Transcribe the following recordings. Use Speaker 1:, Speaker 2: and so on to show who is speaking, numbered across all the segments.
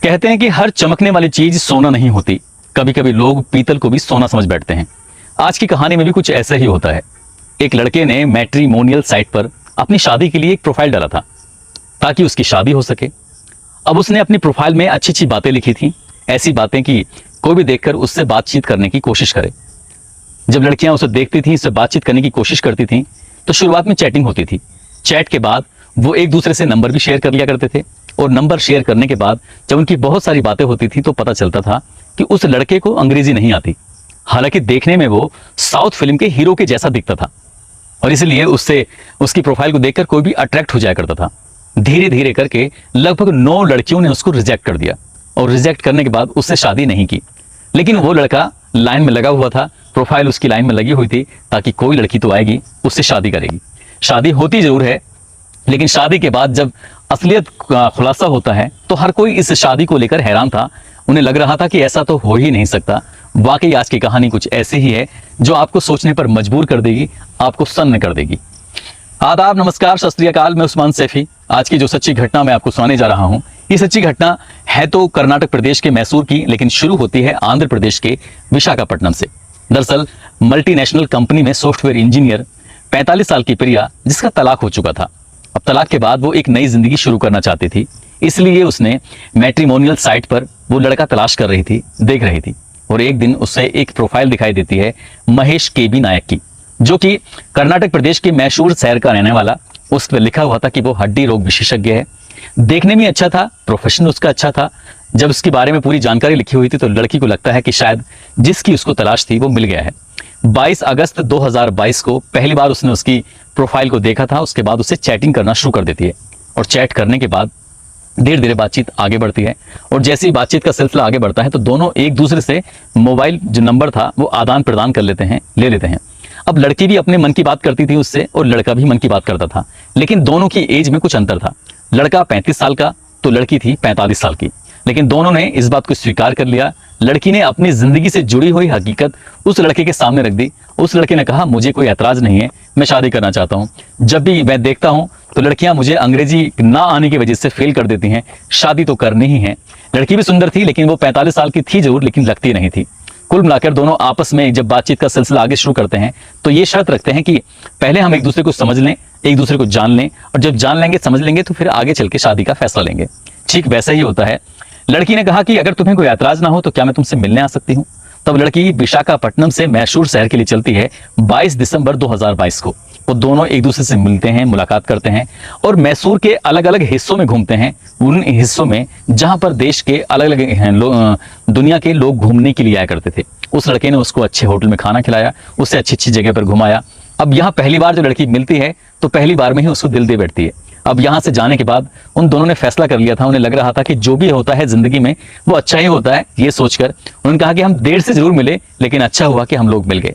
Speaker 1: कहते हैं कि हर चमकने वाली चीज सोना नहीं होती। कभी कभी लोग पीतल को भी सोना समझ बैठते हैं। आज की कहानी में भी कुछ ऐसा ही होता है। एक लड़के ने मैट्रिमोनियल साइट पर अपनी शादी के लिए एक प्रोफाइल डाला था ताकि उसकी शादी हो सके। अब उसने अपनी प्रोफाइल में अच्छी अच्छी बातें लिखी थी, ऐसी बातें कि कोई भी देखकर उससे बातचीत करने की कोशिश करे। जब लड़कियां उसे देखती थी, उससे बातचीत करने की कोशिश करती थी, तो शुरुआत में चैटिंग होती थी। चैट के बाद वो एक दूसरे से नंबर भी शेयर कर लिया करते थे, और नंबर शेयर करने के बाद जब उनकी बहुत सारी बातें होती थी तो पता चलता था कि उस लड़के को अंग्रेजी नहीं आती। हालांकि देखने में वो साउथ फिल्म के हीरो के जैसा दिखता था, और इसलिए उससे उसकी प्रोफाइल को देखकर कोई भी अट्रैक्ट हो जाया करता था। धीरे धीरे करके लगभग 9 लड़कियों ने उसको रिजेक्ट कर दिया, और रिजेक्ट करने के बाद उससे शादी नहीं की। लेकिन वो लड़का लाइन में लगा हुआ था, प्रोफाइल उसकी लाइन में लगी हुई थी ताकि कोई लड़की तो आएगी, उससे शादी करेगी। शादी होती जरूर है, लेकिन शादी के बाद जब असलियत खुलासा होता है तो हर कोई इस शादी को लेकर हैरान था। उन्हें लग रहा था कि ऐसा तो हो ही नहीं सकता। वाकई आज की कहानी कुछ ऐसी ही है जो आपको सोचने पर मजबूर कर देगी, आपको सन्न कर देगी। आदाब, नमस्कार, सत श्री अकाल। मैं उस्मान सैफी। आज की जो सच्ची घटना मैं आपको सुनाने जा रहा हूं, ये सच्ची घटना है तो कर्नाटक प्रदेश के मैसूर की, लेकिन शुरू होती है आंध्र प्रदेश के विशाखापट्टनम से। दरअसल मल्टीनेशनल कंपनी में सॉफ्टवेयर इंजीनियर 45 साल की प्रिया, जिसका तलाक हो चुका था। अब तलाक के बाद वो एक नई जिंदगी शुरू करना चाहती थी, इसलिए उसने मैट्रिमोनियल साइट पर वो लड़का तलाश कर रही थी, देख रही थी। और एक दिन उससे एक प्रोफाइल दिखाई देती है महेश केबी नायक की, जो कि कर्नाटक प्रदेश के मैसूर शहर का रहने वाला। उस पर लिखा हुआ था कि वो हड्डी रोग विशेषज्ञ है। देखने में अच्छा था, प्रोफेशन उसका अच्छा था। जब उसके बारे में पूरी जानकारी लिखी हुई थी तो लड़की को लगता है कि शायद जिसकी उसको तलाश थी वो मिल गया है। 22 अगस्त 2022 को पहली बार उसने उसकी प्रोफाइल को देखा था। उसके बाद उससे चैटिंग करना शुरू कर देती है, और चैट करने के बाद धीरे धीरे बातचीत आगे बढ़ती है। और जैसे ही बातचीत का सिलसिला आगे बढ़ता है तो दोनों एक दूसरे से मोबाइल जो नंबर था वो आदान प्रदान कर लेते हैं, ले लेते हैं। अब लड़की भी अपने मन की बात करती थी उससे, और लड़का भी मन की बात करता था, लेकिन दोनों की एज में कुछ अंतर था। लड़का 35 साल का तो लड़की थी 45 साल की। लेकिन दोनों ने इस बात को स्वीकार कर लिया। लड़की ने अपनी जिंदगी से जुड़ी हुई हकीकत उस लड़के के सामने रख दी। उस लड़के ने कहा, मुझे कोई ऐतराज नहीं है, मैं शादी करना चाहता हूँ। जब भी मैं देखता हूँ तो लड़कियां मुझे अंग्रेजी ना आने की वजह से फेल कर देती हैं, शादी तो करनी ही है। लड़की भी सुंदर थी, लेकिन वो 45 साल की थी जरूर, लेकिन लगती नहीं थी। कुल मिलाकर दोनों आपस में जब बातचीत का सिलसिला आगे शुरू करते हैं तो ये शर्त रखते हैं कि पहले हम एक दूसरे को समझ लें, एक दूसरे को जान लें, और जब जान लेंगे, समझ लेंगे, तो फिर आगे चल के शादी का फैसला लेंगे। ठीक वैसा ही होता है। लड़की ने कहा कि अगर तुम्हें कोई ऐतराज ना हो तो क्या मैं तुमसे मिलने आ सकती हूँ। तब लड़की विशाखापट्टनम से मैसूर शहर के लिए चलती है 22 दिसंबर 2022 को। वो दोनों एक दूसरे से मिलते हैं, मुलाकात करते हैं, और मैसूर के अलग अलग हिस्सों में घूमते हैं। उन हिस्सों में जहां पर देश के अलग अलग दुनिया के लोग घूमने के लिए आया करते थे। उस लड़के ने उसको अच्छे होटल में खाना खिलाया, उससे अच्छी अच्छी जगह पर घुमाया। अब यहाँ पहली बार जो लड़की मिलती है तो पहली बार में ही उसको दिल दे बैठती है। अब यहाँ से जाने के बाद उन दोनों ने फैसला कर लिया था, उन्हें लग रहा था कि जो भी होता है जिंदगी में वो अच्छा ही होता है। ये सोचकर उन्होंने कहा कि हम देर से जरूर मिले, लेकिन अच्छा हुआ कि हम लोग मिल गए।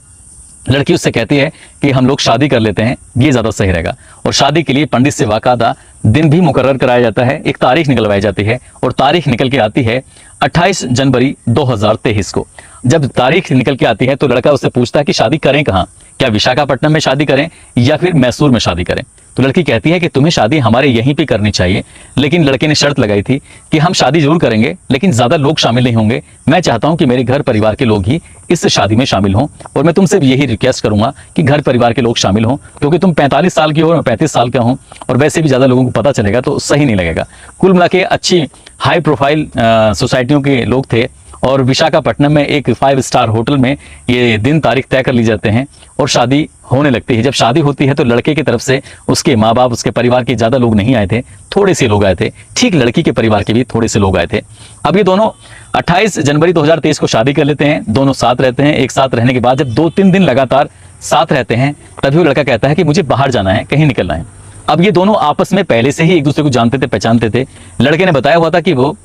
Speaker 1: लड़की उससे कहती है कि हम लोग शादी कर लेते हैं, ये ज्यादा सही रहेगा। और शादी के लिए पंडित से बाकायदा दिन भी मुकर्रर कराया जाता है, एक तारीख निकलवाई जाती है, और तारीख निकल के आती है 28 जनवरी 2023 को। जब तारीख निकल के आती है तो लड़का उससे पूछता है कि शादी करें कहाँ, क्या विशाखापट्टनम में शादी करें या फिर मैसूर में शादी करें। तो लड़की कहती है कि तुम्हें शादी हमारे यहीं पे करनी चाहिए। लेकिन लड़के ने शर्त लगाई थी कि हम शादी जरूर करेंगे, लेकिन ज्यादा लोग शामिल नहीं होंगे। मैं चाहता हूं कि मेरे घर परिवार के लोग ही इस शादी में शामिल हों, और मैं तुमसे भी यही रिक्वेस्ट करूंगा कि घर परिवार के लोग शामिल हों, क्योंकि तुम 45 साल की हो और मैं 35 साल का हूं, और वैसे भी ज्यादा लोगों को पता चलेगा तो सही नहीं लगेगा। कुल मिला के अच्छी हाई प्रोफाइल सोसाइटियों के लोग थे, और विशाखापट्टनम में एक 5 स्टार होटल में ये दिन तारीख तय कर ली जाते हैं और शादी होने लगती है। जब शादी होती है तो लड़के की तरफ से उसके माँ बाप, उसके परिवार के ज्यादा लोग नहीं आए थे, थोड़े से लोग आए थे। ठीक लड़की के परिवार के भी थोड़े से लोग आए थे। अब ये दोनों 28 जनवरी 2023 को शादी कर लेते हैं। दोनों साथ रहते हैं। एक साथ रहने के बाद जब 2-3 दिन लगातार साथ रहते हैं, तभी वो लड़का कहता है कि मुझे बाहर जाना है, कहीं निकलना है। अब ये दोनों आपस में पहले से ही एक दूसरे को जानते थे, पहचानते थे। लड़के ने बताया हुआ था कि वो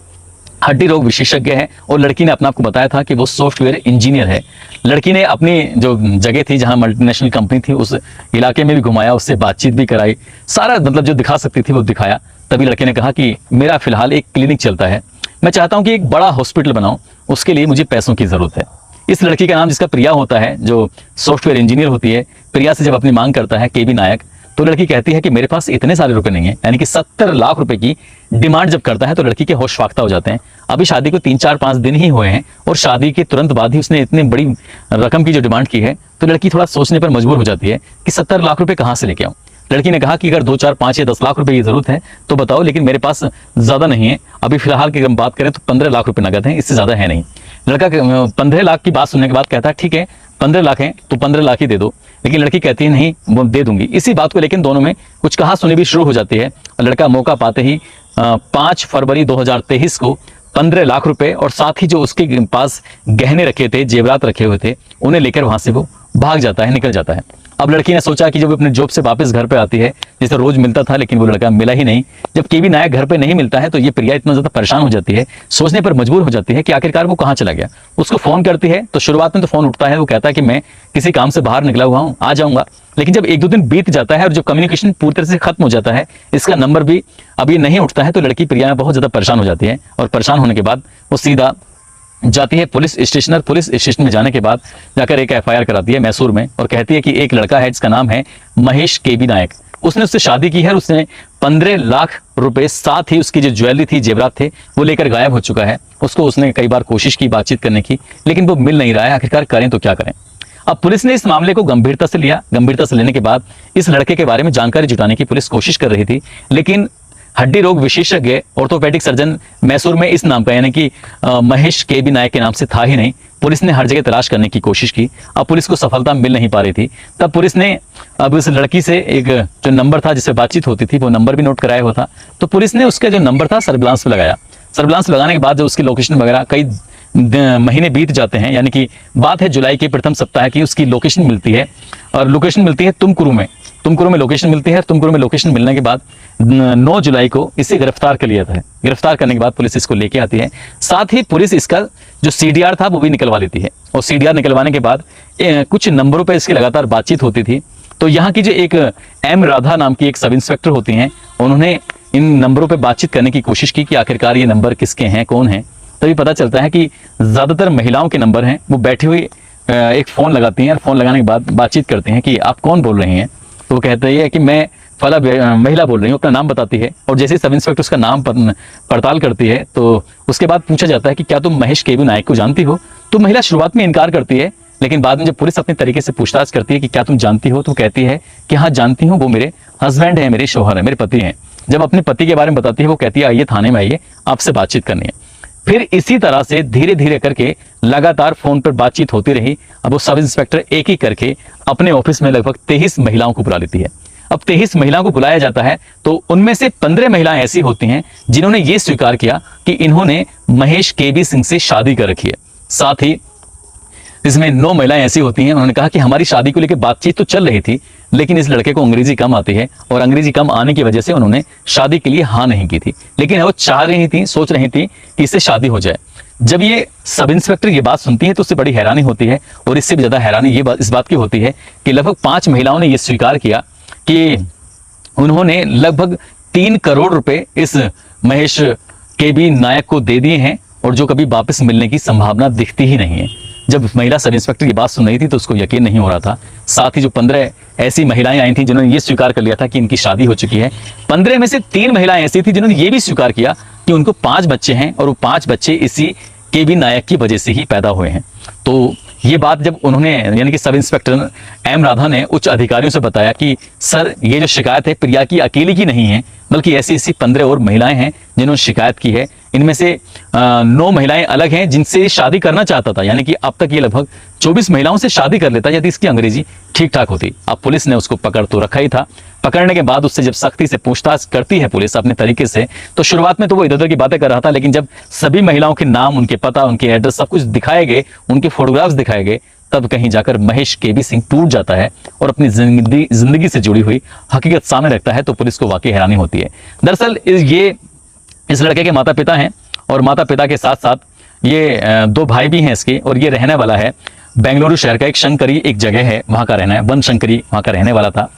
Speaker 1: हड्डी रोग विशेषज्ञ है, और लड़की ने अपने आप को बताया था कि वो सॉफ्टवेयर इंजीनियर है। लड़की ने अपनी जो जगह थी जहां मल्टीनेशनल कंपनी थी उस इलाके में भी घुमाया, उससे बातचीत भी कराई, सारा मतलब जो दिखा सकती थी वो दिखाया। तभी लड़के ने कहा कि मेरा फिलहाल एक क्लिनिक चलता है, मैं चाहता हूं कि एक बड़ा हॉस्पिटल बनाऊं, उसके लिए मुझे पैसों की जरूरत है। इस लड़की का नाम, जिसका प्रिया होता है, जो सॉफ्टवेयर इंजीनियर होती है, प्रिया से जब अपनी मांग करता है केबी नायक, तो लड़की कहती है कि मेरे पास इतने सारे रुपए नहीं है, यानी कि 70 लाख रुपए की डिमांड जब करता है तो लड़की के होश फाख्ता हो जाते हैं। अभी शादी को 3-4-5 दिन ही हुए हैं और शादी के तुरंत बाद ही उसने इतनी बड़ी रकम की जो डिमांड की है, तो लड़की थोड़ा सोचने पर मजबूर हो जाती है कि 70 लाख रुपए कहाँ से लेके आऊं। लड़की ने कहा कि अगर 2-4-5 या 10 लाख रुपए की जरूरत है तो बताओ, लेकिन मेरे पास ज्यादा नहीं है। अभी फिलहाल की अगर हम बात करें तो 15 लाख रुपए नगद हैं, इससे ज्यादा है नहीं। लड़का 15 लाख की बात सुनने के बाद कहता है ठीक है 15 लाख है तो 15 लाख ही दे दो, लेकिन लड़की कहती है नहीं वो दे दूंगी। इसी बात को लेकिन दोनों में कुछ कहा सुनी भी शुरू हो जाती है। लड़का मौका पाते ही 5 फरवरी 2023 को 15 लाख रुपए और साथ ही जो उसके पास गहने रखे थे, जेवरात रखे हुए थे, उन्हें लेकर वहां से वो भाग जाता है, निकल जाता है। अब लड़की ने सोचा कि जब अपने जॉब से वापस घर पे आती है, जैसे रोज मिलता था, लेकिन वो लड़का मिला ही नहीं। जब केबी नायक घर पे नहीं मिलता है तो ये प्रिया इतना ज्यादा परेशान हो जाती है, सोचने पर मजबूर हो जाती है कि आखिरकार वो कहाँ चला गया। उसको फोन करती है तो शुरुआत में तो फोन उठता है, वो कहता है कि मैं किसी काम से बाहर निकला हुआ हूँ, आ जाऊंगा। लेकिन जब 1-2 दिन बीत जाता है और जब कम्युनिकेशन पूरी तरह से खत्म हो जाता है, इसका नंबर भी अभी नहीं उठता है, तो लड़की प्रिया बहुत ज्यादा परेशान हो जाती है। और परेशान होने के बाद वो सीधा जाती है पुलिस स्टेशन। और पुलिस स्टेशन में जाने के बाद जाकर एक एफआईआर कराती है मैसूर में और कहती है कि एक लड़का है जिसका नाम है महेश केबी नायक, उसने उससे शादी की है और उसने 15 लाख रुपए साथ ही उसकी जो ज्वेलरी थी, जेवरात थे, वो लेकर गायब हो चुका है। उसको उसने कई बार कोशिश की बातचीत करने की, लेकिन वो मिल नहीं रहा है। आखिरकार करें तो क्या करें। अब पुलिस ने इस मामले को गंभीरता से लिया। गंभीरता से लेने के बाद इस लड़के के बारे में जानकारी जुटाने की पुलिस कोशिश कर रही थी, लेकिन हड्डी रोग विशेषज्ञ ऑर्थोपेडिक सर्जन मैसूर में इस नाम का, यानी कि महेश केबी नायक के नाम से था ही नहीं। पुलिस ने हर जगह तलाश करने की कोशिश की। अब पुलिस को सफलता मिल नहीं पा रही थी। तब पुलिस ने अब उस लड़की से एक जो नंबर था जिससे बातचीत होती थी, वो नंबर भी नोट कराया हुआ था। तो पुलिस ने उसका जो नंबर था सर्विलांस पे लगाया। सर्विलांस लगाने के बाद जो उसकी लोकेशन वगैरह, कई महीने बीत जाते हैं, यानी कि बात है जुलाई के प्रथम सप्ताह की, उसकी लोकेशन मिलती है। और लोकेशन मिलती है तुमकुरू में लोकेशन मिलती है। तुमकुरू में लोकेशन मिलने के बाद 9 जुलाई को इसे गिरफ्तार कर लिया था। गिरफ्तार करने के बाद पुलिस इसको लेके आती है। साथ ही पुलिस इसका जो सीडीआर था वो भी निकलवा लेती है। और सीडीआर निकलवाने के बाद कुछ नंबरों पर इसकी लगातार बातचीत होती थी। तो यहाँ की जो एक एम राधा नाम की एक सब इंस्पेक्टर होती हैं, उन्होंने इन नंबरों पर बातचीत करने की कोशिश की कि आखिरकार ये नंबर किसके हैं, कौन है। तभी पता चलता है कि ज्यादातर महिलाओं के नंबर हैं। वो बैठी हुई एक फोन लगाती हैं और फोन लगाने के बाद बातचीत करते हैं कि आप कौन बोल रही हैं। तो वो कहते हैं कि मैं फला महिला बोल रही हूँ, अपना नाम बताती है। और जैसे सब इंस्पेक्टर उसका नाम पड़ताल करती है तो उसके बाद पूछा जाता है कि क्या तुम महेश केबी नायक को जानती हो। तो महिला शुरुआत में इनकार करती है, लेकिन बाद में जब पुलिस अपने तरीके से पूछताछ करती है कि क्या तुम जानती हो, तो कहती है कि हाँ जानती हूँ, वो मेरे हस्बैंड है, मेरे शौहर है, मेरे पति हैं। जब अपने पति के बारे में बताती है, वो कहती है आइए थाने में आइए, आपसे बातचीत करनी है। फिर इसी तरह से धीरे धीरे करके लगातार फोन पर बातचीत होती रही। अब वो सब इंस्पेक्टर एक ही करके अपने ऑफिस में लगभग 23 महिलाओं को बुला लेती है। अब 23 महिलाओं को बुलाया जाता है तो उनमें से 15 महिलाएं ऐसी होती हैं जिन्होंने ये स्वीकार किया कि इन्होंने महेश केबी सिंह से शादी कर रखी है। साथ ही इसमें 9 महिलाएं ऐसी होती हैं, उन्होंने कहा कि हमारी शादी को लेकर बातचीत तो चल रही थी, लेकिन इस लड़के को अंग्रेजी कम आती है और अंग्रेजी कम आने की वजह से उन्होंने शादी के लिए हाँ नहीं की थी। लेकिन वो चाह रही थी, सोच रही थी कि इससे शादी हो जाए। जब ये सब इंस्पेक्टर ये बात सुनती है तो उससे बड़ी हैरानी होती है। और इससे भी ज्यादा हैरानी इस बात की होती है कि लगभग 5 महिलाओं ने यह स्वीकार किया कि उन्होंने लगभग 3 करोड़ रुपए इस महेश केबी नायक को दे दिए हैं और जो कभी वापस मिलने की संभावना दिखती ही नहीं है। जब महिला सब इंस्पेक्टर की बात सुन रही थी तो उसको यकीन नहीं हो रहा था। साथ ही जो 15 ऐसी महिलाएं आई थी जिन्होंने ये स्वीकार कर लिया था कि इनकी शादी हो चुकी है, 15 में से 3 महिलाएं ऐसी थी जिन्होंने ये भी स्वीकार किया कि उनको 5 बच्चे हैं और वो 5 बच्चे इसी केबी नायक की वजह से ही पैदा हुए हैं। तो ये बात जब उन्होंने, यानी कि सब इंस्पेक्टर एम राधा ने उच्च अधिकारियों से बताया कि सर ये जो शिकायत है प्रिया की अकेली की नहीं है, बल्कि ऐसी 15 और महिलाएं हैं जिन्होंने शिकायत की है। इनमें से 9 महिलाएं अलग हैं जिनसे शादी करना चाहता था, यानी कि अब तक ये लगभग 24 महिलाओं से शादी कर लेता यदि इसकी अंग्रेजी ठीक ठाक होती। अब पुलिस ने उसको पकड़ तो रखा ही था। पकड़ने के बाद उससे जब सख्ती से पूछताछ करती है पुलिस अपने तरीके से, तो शुरुआत में तो वो इधर उधर की बातें कर रहा था, लेकिन जब सभी महिलाओं के नाम, उनके पता, उनके एड्रेस सब कुछ दिखाए गए, उनके फोटोग्राफ्स दिखाए गए, तब कहीं जाकर महेश केबी सिंह टूट जाता है और अपनी जिंदगी से जुड़ी हुई हकीकत सामने रखता है। तो पुलिस को वाकई हैरानी होती है। दरअसल ये इस लड़के के माता पिता हैं और माता पिता के साथ साथ ये 2 भाई भी हैं इसके, और ये रहने वाला है बेंगलुरु शहर का एक शंकरी एक जगह है, वहां का रहना है, वन शंकरी वहां का रहने वाला था।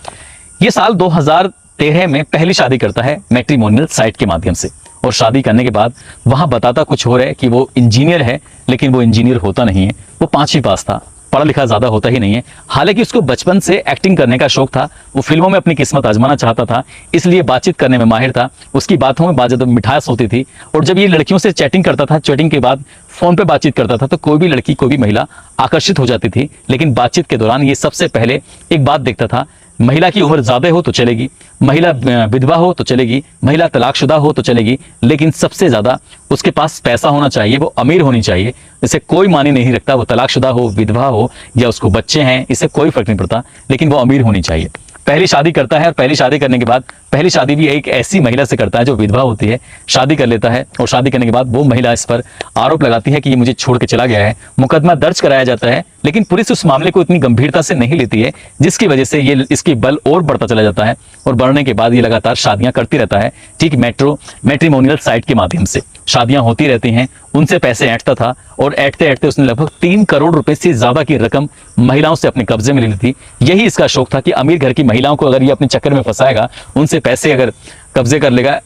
Speaker 1: ये साल 2013 में पहली शादी करता है मैट्रिमोनियल साइट के माध्यम से, और शादी करने के बाद वहां बताता कुछ हो रहा है कि वो इंजीनियर है, लेकिन वो इंजीनियर होता नहीं है। वो 5वीं पास था पढ़ा लिखा ज्यादा होता ही नहीं है। हालांकि उसको बचपन से एक्टिंग करने का शौक था, वो फिल्मों में अपनी किस्मत आजमाना चाहता था, इसलिए बातचीत करने में माहिर था, उसकी बातों में बात मिठास होती थी। और जब ये लड़कियों से चैटिंग करता था, चैटिंग के बाद फोन पे बातचीत करता था, तो कोई भी लड़की, कोई भी महिला आकर्षित हो जाती थी। लेकिन बातचीत के दौरान ये सबसे पहले एक बात देखता था, महिला की उम्र ज्यादा हो तो चलेगी, महिला विधवा हो तो चलेगी, महिला तलाकशुदा हो तो चलेगी, लेकिन सबसे ज्यादा उसके पास पैसा होना चाहिए, वो अमीर होनी चाहिए। इसे कोई मायने नहीं रखता वो तलाकशुदा हो, विधवा हो या उसको बच्चे हैं, इससे कोई फर्क नहीं पड़ता, लेकिन वो अमीर होनी चाहिए। पहली शादी करता है और पहली शादी करने के बाद, पहली शादी भी एक ऐसी महिला से करता है जो विधवा होती है, शादी कर लेता है और शादी करने के बाद वो महिला इस पर आरोप लगाती है कि ये मुझे छोड़ के चला गया है। मुकदमा दर्ज कराया जाता है, लेकिन पुलिस उस मामले को इतनी गंभीरता से नहीं लेती है, जिसकी वजह से ये इसकी बल और बढ़ता चला जाता है और बढ़ने के बाद ये लगातार शादियां करती रहता है। ठीक मैट्रिमोनियल साइट के माध्यम से शादियां होती रहती हैं, उनसे पैसे ऐंठता था और ऐंठते ऐंठते उसने लगभग 3 करोड़ रुपए से ज्यादा की रकम महिलाओं से अपने कब्जे में ले ली थी। यही इसका शौक था कि अमीर घर की महिलाओं को अगर ये अपने चक्कर में फंसाएगा, उनसे पैसे अगर कब्जे कर लेगा,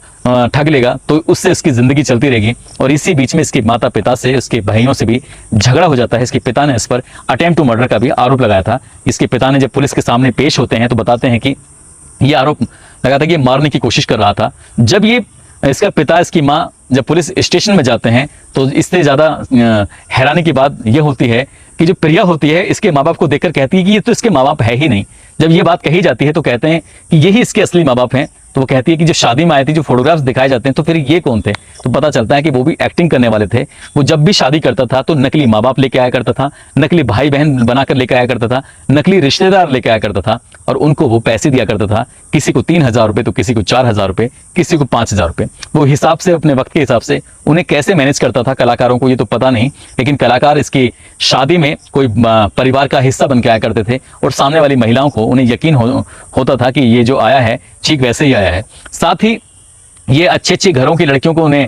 Speaker 1: ठग लेगा, तो उससे इसकी जिंदगी चलती रहेगी। और इसी बीच में इसके माता पिता से, इसके भाइयों से भी झगड़ा हो जाता है। इसके पिता ने इस पर अटेम्प्ट टू मर्डर का भी आरोप लगाया था। इसके पिता ने जब पुलिस के सामने पेश होते हैं तो बताते हैं कि ये आरोप लगा था कि ये मारने की कोशिश कर रहा था। जब ये इसका पिता, इसकी माँ जब पुलिस स्टेशन में जाते हैं तो इससे ज्यादा हैरानी की बात यह होती है कि जो प्रिया होती है इसके माँ बाप को देखकर कहती है कि ये तो इसके माँ बाप है ही नहीं। जब ये बात कही जाती है तो कहते हैं कि यही इसके असली माँ बाप हैं। तो वो कहती है कि जो शादी में आए थे, जो फोटोग्राफ्स दिखाए जाते हैं, तो फिर ये कौन थे? तो पता चलता है कि वो भी एक्टिंग करने वाले थे। वो जब भी शादी करता था तो नकली माँ बाप लेके आया करता था, नकली भाई बहन बनाकर लेके आया करता था, नकली रिश्तेदार लेके आया करता था और उनको वो पैसे दिया करता था। किसी को 3,000 रुपए तो किसी को 4,000 रुपए, किसी को 5,000 रुपए। वो हिसाब से, अपने वक्त के हिसाब से उन्हें कैसे मैनेज करता था कलाकारों को, ये तो पता नहीं, लेकिन कलाकार इसकी शादी में कोई परिवार का हिस्सा बन के आया करते थे और सामने वाली महिलाओं को, उन्हें यकीन होता था कि ये जो आया है ठीक वैसे ही आया है। साथ ही ये अच्छे घरों की लड़कियों को उन्हें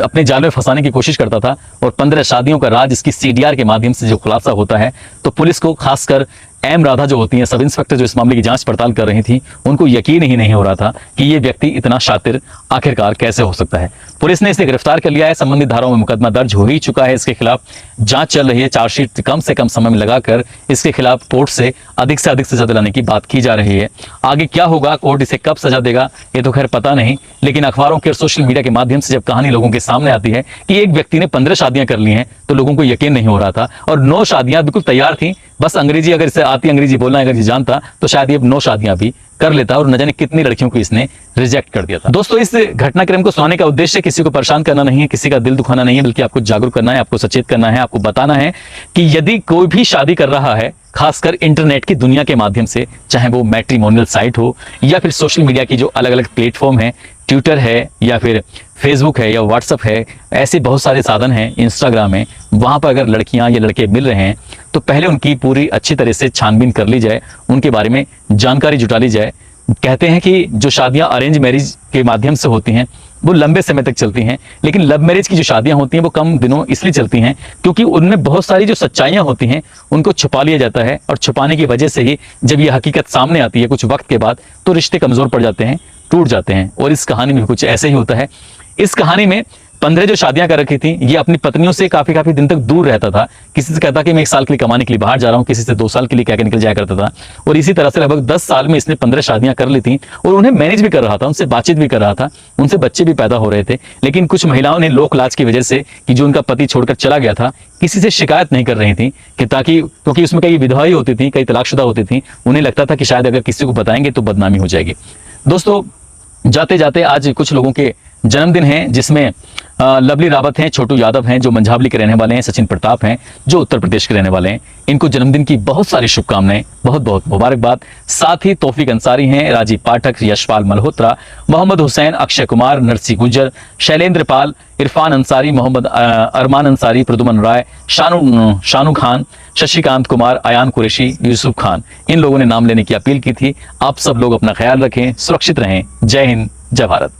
Speaker 1: अपने जाल में फंसाने की कोशिश करता था। और 15 शादियों का राज इसकी सीडीआर के माध्यम से जो खुलासा होता है, तो पुलिस को, खासकर एम राधा जो होती हैं, सब इंस्पेक्टर जो इस मामले की जांच पड़ताल कर रही थी, उनको यकीन ही नहीं हो रहा था कि ये व्यक्ति इतना शातिर आखिरकार कैसे हो सकता है। पुलिस ने इसे गिरफ्तार कर लिया है। संबंधित धाराओं में मुकदमा दर्ज हो ही चुका है। इसके खिलाफ जांच चल रही है। चार्जशीट कम से कम समय में लगाकर इसके खिलाफ कोर्ट से अधिक सजा दिलाने की बात की जा रही है। आगे क्या होगा, कोर्ट इसे कब सजा देगा, ये तो खैर पता नहीं, लेकिन अखबारों के और सोशल मीडिया के माध्यम से जब कहानी लोगों के सामने आती है कि एक व्यक्ति ने 15 शादियां कर ली हैं, तो लोगों को यकीन नहीं हो रहा था। और 9 शादियां बिल्कुल तैयार थी, बस अंग्रेजी अगर इसे आती, अंग्रेजी बोलना अगर ये जानता, तो शायद ये 9 शादियां भी कर लेता और न जाने कितनी लड़कियों को इसने रिजेक्ट कर दिया था। दोस्तों, इस घटनाक्रम को सुनाने का उद्देश्य किसी को परेशान करना नहीं है, किसी का दिल दुखाना नहीं है, बल्कि आपको जागरूक करना है, आपको सचेत करना है, आपको बताना है कि यदि कोई भी शादी कर रहा है, खासकर इंटरनेट की दुनिया के माध्यम से, चाहे वो मैट्रिमोनियल साइट हो या फिर सोशल मीडिया की जो अलग अलग प्लेटफॉर्म है, ट्विटर है या फिर फेसबुक है या व्हाट्सएप है, ऐसे बहुत सारे साधन हैं, इंस्टाग्राम है, वहां पर अगर लड़कियां या लड़के मिल रहे हैं तो पहले उनकी पूरी अच्छी तरह से छानबीन कर ली जाए, उनके बारे में जानकारी जुटा ली जाए। कहते हैं कि जो शादियां अरेंज मैरिज के माध्यम से होती हैं वो लंबे समय तक चलती हैं, लेकिन लव मैरिज की जो शादियां होती हैं वो कम दिनों इसलिए चलती हैं क्योंकि उनमें बहुत सारी जो सच्चाइयां होती हैं उनको छुपा लिया जाता है, और छुपाने की वजह से ही जब ये हकीकत सामने आती है कुछ वक्त के बाद, तो रिश्ते कमजोर पड़ जाते हैं, टूट जाते हैं। और इस कहानी में कुछ ऐसे ही होता है। इस कहानी में 15 जो शादियां कर रखी थी, ये अपनी पत्नियों से काफी दिन तक दूर रहता था। किसी से कहता कि मैं 1 साल के लिए कमाने के लिए बाहर जा रहा हूं, किसी से 2 साल के लिए कह के निकल जाया करता था। और इसी तरह से लगभग 10 साल में इसने 15 शादियां कर ली थी और उन्हें मैनेज भी कर रहा था, उनसे बातचीत भी कर रहा था, उनसे बच्चे भी पैदा हो रहे थे। लेकिन कुछ महिलाओं ने लोक लाज की वजह से, कि जो उनका पति छोड़कर चला गया था, किसी से शिकायत नहीं कर रही थी कि ताकि, क्योंकि उसमें कई विधवाएं होती थी, कई तलाकशुदा होती थी, उन्हें लगता था कि शायद अगर किसी को बताएंगे तो बदनामी हो जाएगी। दोस्तों, जाते जाते आज कुछ लोगों के जन्मदिन हैं, जिसमें लवली रावत हैं, छोटू यादव हैं जो मंझावली के रहने वाले हैं, सचिन प्रताप हैं जो उत्तर प्रदेश के रहने वाले हैं। इनको जन्मदिन की बहुत सारी शुभकामनाएं, बहुत बहुत मुबारकबाद। साथ ही तौफीक अंसारी हैं, राजीव पाठक, यशपाल मल्होत्रा, मोहम्मद हुसैन, अक्षय कुमार, नरसी गुज्जर, शैलेंद्र पाल, इरफान अंसारी, मोहम्मद अरमान अंसारी, प्रदुमन राय, शानू खान, शशिकांत कुमार, अयान कुरैशी, यूसुफ खान, इन लोगों ने नाम लेने की अपील की थी। आप सब लोग अपना ख्याल रखें, सुरक्षित रहें। जय हिंद, जय भारत।